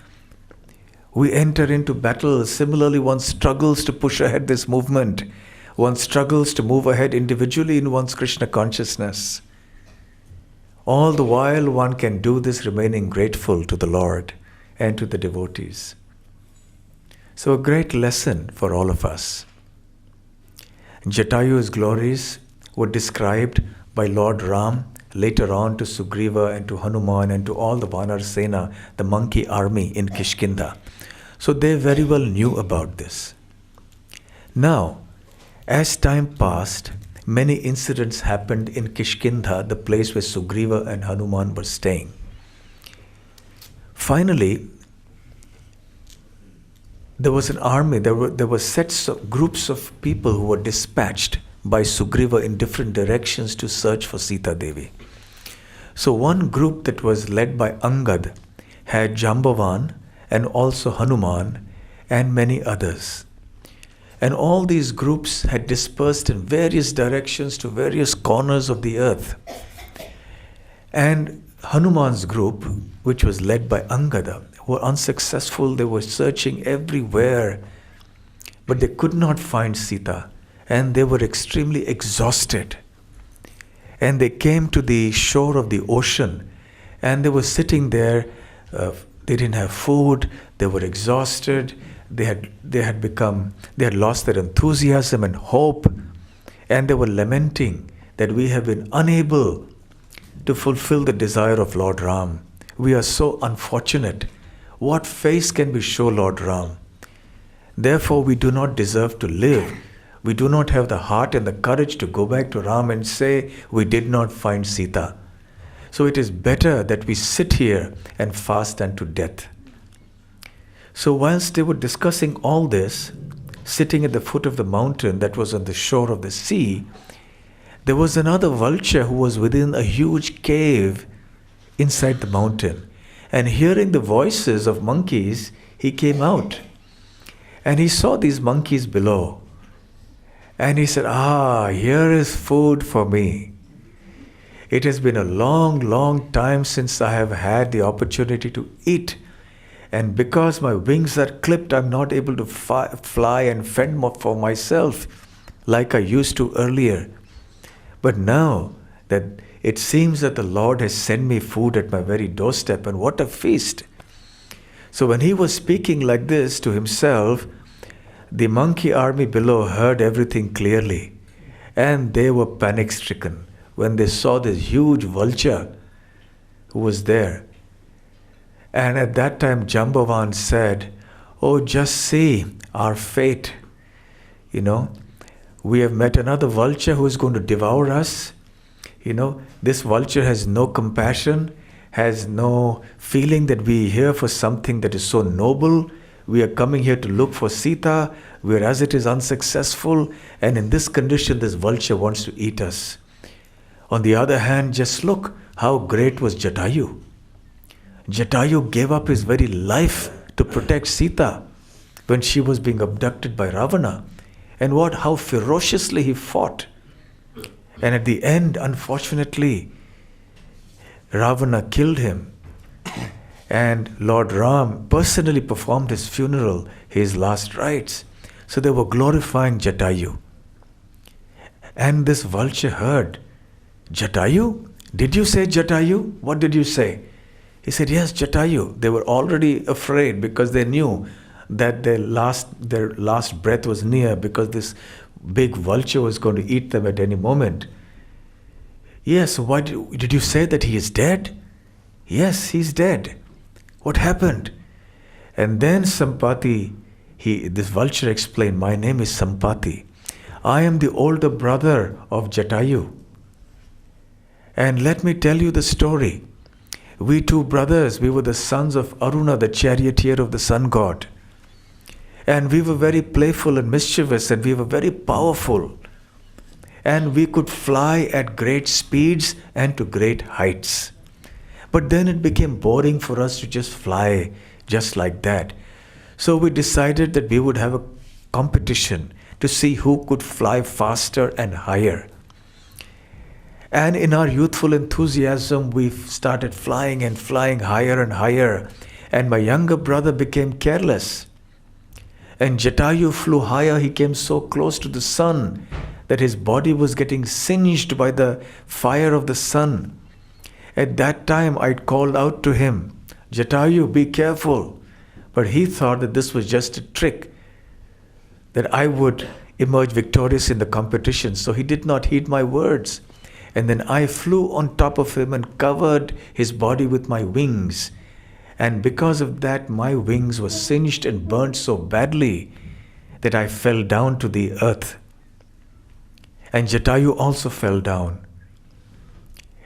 we enter into battle. Similarly, one struggles to push ahead this movement. One struggles to move ahead individually in one's Krishna consciousness. All the while one can do this remaining grateful to the Lord and to the devotees. So a great lesson for all of us. Jatayu's glories were described by Lord Ram later on to Sugriva and to Hanuman and to all the Vanar Sena, the monkey army in Kishkinda. So they very well knew about this. Now, as time passed, many incidents happened in Kishkinda, the place where Sugriva and Hanuman were staying. Finally, there was an army, there were groups of people who were dispatched by Sugriva in different directions to search for Sita Devi. So one group that was led by Angad had Jambavan and also Hanuman and many others. And all these groups had dispersed in various directions to various corners of the earth. And Hanuman's group, which was led by Angada, were unsuccessful. They were searching everywhere, but they could not find Sita, and they were extremely exhausted. And they came to the shore of the ocean, and they were sitting there. They didn't have food. They were exhausted. They had lost their enthusiasm and hope, and they were lamenting that we have been unable to fulfill the desire of Lord Ram. We are so unfortunate. What face can we show Lord Ram? Therefore, we do not deserve to live. We do not have the heart and the courage to go back to Ram and say we did not find Sita. So it is better that we sit here and fast unto death. So whilst they were discussing all this, sitting at the foot of the mountain that was on the shore of the sea, there was another vulture who was within a huge cave inside the mountain. And hearing the voices of monkeys, he came out. And he saw these monkeys below. And he said, here is food for me. It has been a long, long time since I have had the opportunity to eat. And because my wings are clipped, I'm not able to fly and fend for myself like I used to earlier. But now that it seems that the Lord has sent me food at my very doorstep, and what a feast. So when he was speaking like this to himself, the monkey army below heard everything clearly, and they were panic-stricken when they saw this huge vulture who was there. And at that time Jambavan said, "Oh, just see our fate. We have met another vulture who is going to devour us. This vulture has no compassion, has no feeling that we are here for something that is so noble. We are coming here to look for Sita, whereas it is unsuccessful, and in this condition this vulture wants to eat us." On the other hand, just look how great was Jatayu. Jatayu gave up his very life to protect Sita when she was being abducted by Ravana. And how ferociously he fought. And at the end, unfortunately, Ravana killed him. And Lord Ram personally performed his funeral, his last rites. So they were glorifying Jatayu. And this vulture heard, "Jatayu? Did you say Jatayu? What did you say?" He said, "Yes, Jatayu." They were already afraid because they knew that their last breath was near, because this big vulture was going to eat them at any moment. "Yes, why did you say that he is dead?" "Yes, he's dead." "What happened?" And then Sampati, this vulture explained, "My name is Sampati. I am the older brother of Jatayu. And let me tell you the story. We two brothers, we were the sons of Aruna, the charioteer of the sun god. And we were very playful and mischievous, and we were very powerful. And we could fly at great speeds and to great heights. But then it became boring for us to just fly just like that. So we decided that we would have a competition to see who could fly faster and higher. And in our youthful enthusiasm, we started flying and flying higher and higher. And my younger brother became careless. And Jatayu flew higher. He came so close to the sun that his body was getting singed by the fire of the sun. At that time, I'd called out to him, Jatayu, be careful. But he thought that this was just a trick, that I would emerge victorious in the competition. So he did not heed my words. And then I flew on top of him and covered his body with my wings. And because of that, my wings were singed and burnt so badly that I fell down to the earth. And Jatayu also fell down.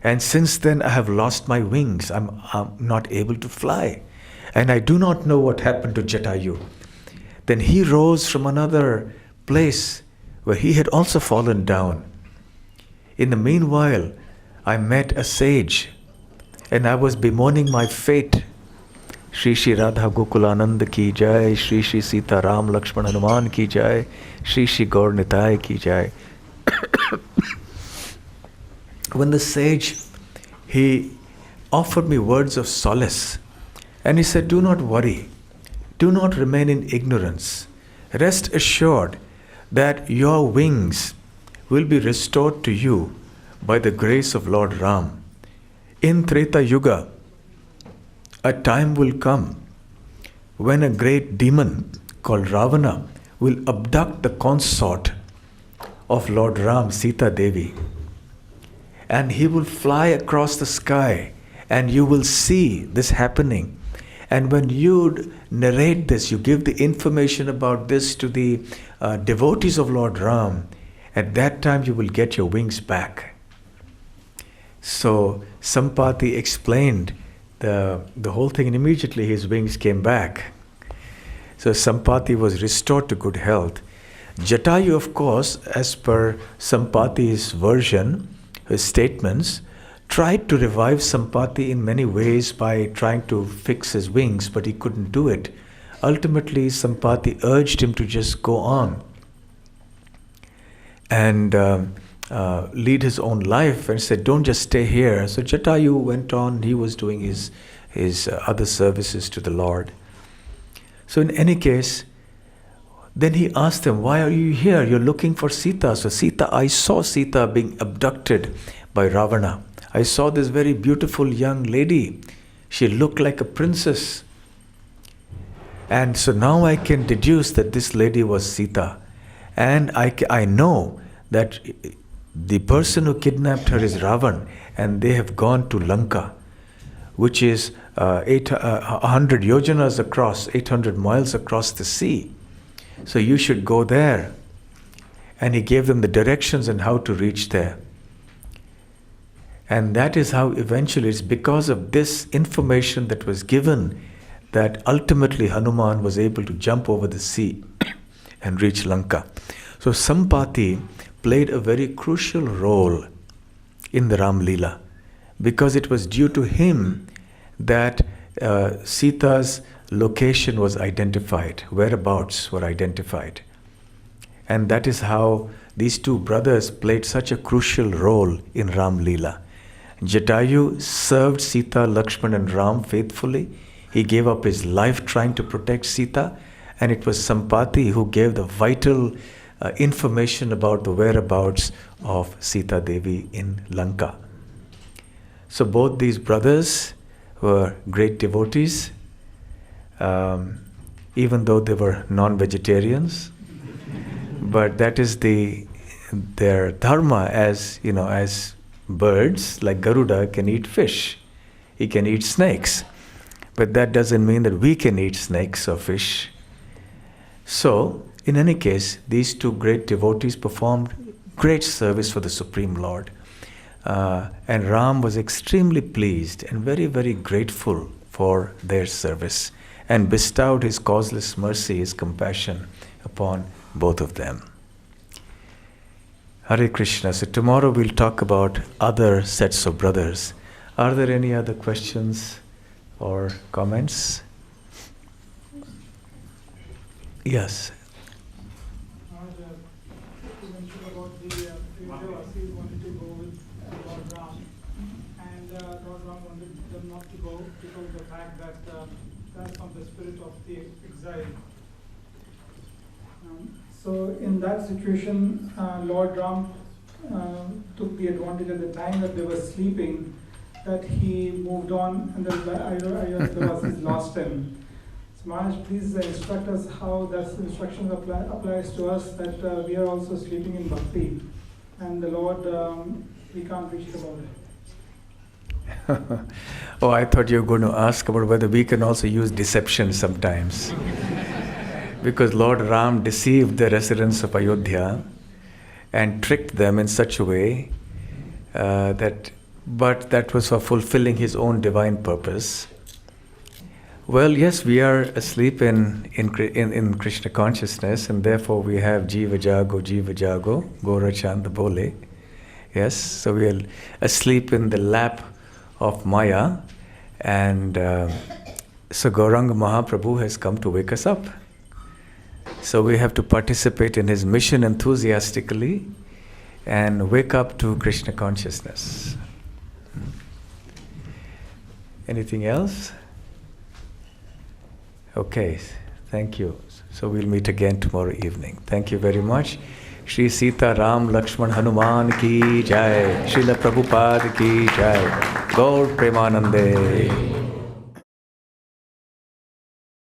And since then, I have lost my wings. I'm not able to fly. And I do not know what happened to Jatayu. Then he rose from another place where he had also fallen down. In the meanwhile, I met a sage and I was bemoaning my fate. Shri Shri Radha Gokulanand ki jai, Shri Shri Sita Ram Lakshman Hanuman ki jai, Shri Shri Gaur Nitai ki jai. When the sage, he offered me words of solace, and he said, do not worry, do not remain in ignorance. Rest assured that your wings will be restored to you by the grace of Lord Ram. In Treta Yuga, a time will come when a great demon called Ravana will abduct the consort of Lord Ram, Sita Devi. And he will fly across the sky and you will see this happening. And when you narrate this, you give the information about this to the devotees of Lord Ram, at that time you will get your wings back. So Sampati explained the whole thing and immediately his wings came back. So Sampati was restored to good health. Jatayu, of course, as per Sampati's version, his statements, tried to revive Sampati in many ways by trying to fix his wings, but he couldn't do it. Ultimately, Sampati urged him to just go on and lead his own life and said, don't just stay here. So Jatayu went on, he was doing his other services to the Lord. So in any case, then he asked them, why are you here? You're looking for Sita. So I saw Sita being abducted by Ravana. I saw this very beautiful young lady. She looked like a princess. And so now I can deduce that this lady was Sita. And I know that the person who kidnapped her is Ravan, and they have gone to Lanka, which is 100 yojanas across, 800 miles across the sea. So you should go there. And he gave them the directions and how to reach there. And that is how eventually, it's because of this information that was given that ultimately Hanuman was able to jump over the sea and reach Lanka. So Sampati played a very crucial role in the Ram Leela, because it was due to him that Sita's location was identified, whereabouts were identified. And that is how these two brothers played such a crucial role in Ram Leela. Jatayu served Sita, Lakshman and Ram faithfully. He gave up his life trying to protect Sita, and it was Sampati who gave the vital information about the whereabouts of Sita Devi in Lanka. So both these brothers were great devotees, even though they were non-vegetarians. But that is their dharma, as you know, as birds like Garuda can eat fish. He can eat snakes. But that doesn't mean that we can eat snakes or fish. So, in any case, these two great devotees performed great service for the Supreme Lord. And Ram was extremely pleased and very, very grateful for their service, and bestowed his causeless mercy, his compassion upon both of them. Hare Krishna. So tomorrow we'll talk about other sets of brothers. Are there any other questions or comments? Yes. You mentioned about the future Vasis wanted to go with Lord Ram wanted them not to go because of the fact that that's not the spirit of the exile. So in that situation, Lord Ram took the advantage at the time that they were sleeping, that he moved on and the Ayodhyasis lost him. So Maharaj, please instruct us how that instruction applies to us, that we are also sleeping in bhakti, and the Lord, we can't reach about it. Oh, I thought you were going to ask about whether we can also use deception sometimes. Because Lord Ram deceived the residents of Ayodhya and tricked them in such a way but that was for fulfilling his own divine purpose. Well, yes, we are asleep in Krishna consciousness, and therefore we have Jiva Jago, Gora Chand Bole. Yes, so we are asleep in the lap of Maya, and so Gauranga Mahaprabhu has come to wake us up. So we have to participate in his mission enthusiastically and wake up to Krishna consciousness. Anything else? Okay, thank you. So we'll meet again tomorrow evening. Thank you very much. Shri Sita Ram Lakshman Hanuman ki jai. Srila Prabhupada ki jai. Gaur Premanande.